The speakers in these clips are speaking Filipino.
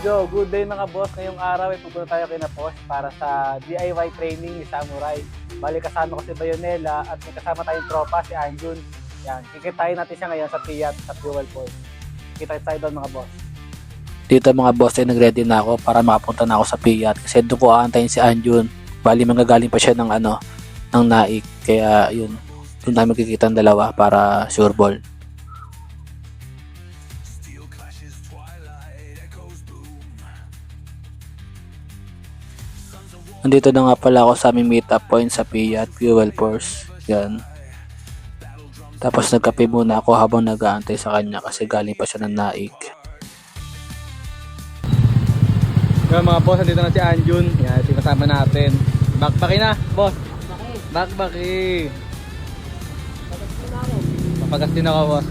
Yo, good day mga boss. Ngayong araw ay pupunta tayo kina Posh para sa DIY training ni Samurai. Bali kasama ko si Bayonela at may kasama tayong tropa si Anjun. Yan, kikitain natin siya ngayon sa Fiat sa Fuel Force. Kita tayo doon mga boss. Dito mga boss ay nag-ready na ako para makapunta na ako sa Fiat kasi doon ko aantayin si Anjun. Bali manggagaling pa siya ng ng Naik. Kaya yun, doon tayo magkikita ang dalawa para sure ball. Nandito na nga pala ako sa aming meetup point sa Fiat Fuel Force. Yan. Tapos nagkape muna ako habang nag-aantay sa kanya kasi galing pa siya ng Naik. Yung mga boss, nandito na si Anjun. Yan, sinasama natin. Bakbaki na, boss. Bakbaki. Papagas din ako, boss.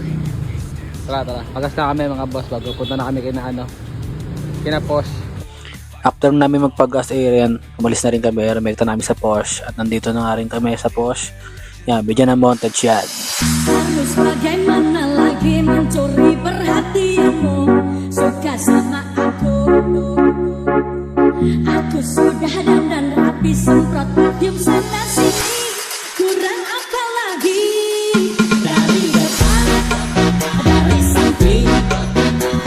Tara. Pagas na kami mga boss bago punta na kami kina Posh. After namin magpag-gas air, umalis na rin kami, rumekta namin sa Porsche at nandito na nga rin kami sa Porsche. Yan, bigyan ng montage yan. Harus bagaimana lagi mencuri perhatianmu, suka sama aku. Aku sudah dandan rapi semprot perfume sana sini, kurang apa lagi? Dari depan, dari samping,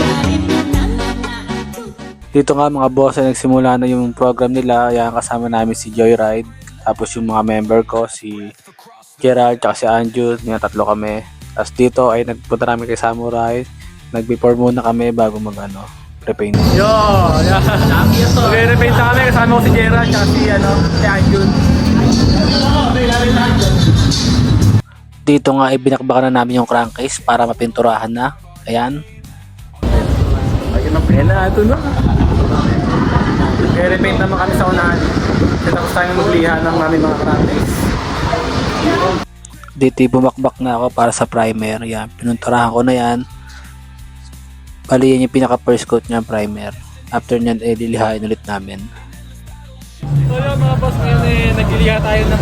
dari mana-mana aku. Dito nga mga boss ay nagsimula na yung program nila. Yan, kasama namin si Joyride. Tapos yung mga member ko, si Gerald at si Anjun. Yan, tatlo kami. Tapos dito ay nagpunta namin kay Samurai. Nag-before muna kami bago mag-repaint. Yo, yan. Mag-repaint na kami. Kasama ko si Gerald at si Anjun. Dito nga ay binakbakan na namin yung crankcase para mapinturahan na. Ayan. Lagi ng pena, ito na. Mag-repaint naman kami sa unahan. Tapos tayo magliha ng aming mga crankcase. Dito bumakbak na ako para sa primer. Yan, pinunturahan ko na yan. Bali yan yung pinaka first coat niya, primer. After nyan, lilihain ulit namin. So yun mga boss, ngayon nagliliha tayo ng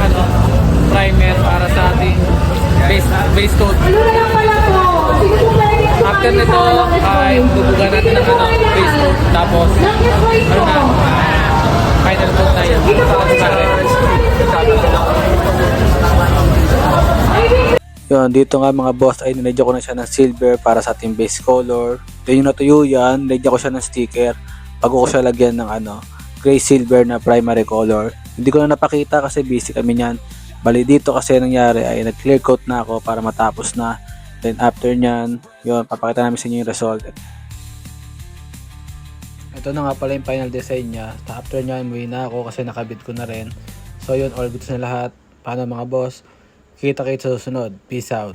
primer para sa ating base coat. After nito ay bubugan natin ng base coat. Tapos final coat na yun. Yun, dito nga mga boss ay ninedya ko na siya ng silver para sa ating base color. Then yung natuyo yan, ninedya ko siya ng sticker bago ko siya lagyan ng gray silver na primary color. Hindi ko na napakita kasi busy kami niyan. Bali dito kasi nangyari ay nag-clear coat na ako para matapos na. Then after nyan, yun, papakita namin sa inyo yung result. Ito na nga pala yung final design niya. After nyan, umuwi na ako kasi nakabit ko na rin. So yun, all goods na lahat. Paano mga boss? Kita-kits sa susunod. Peace out.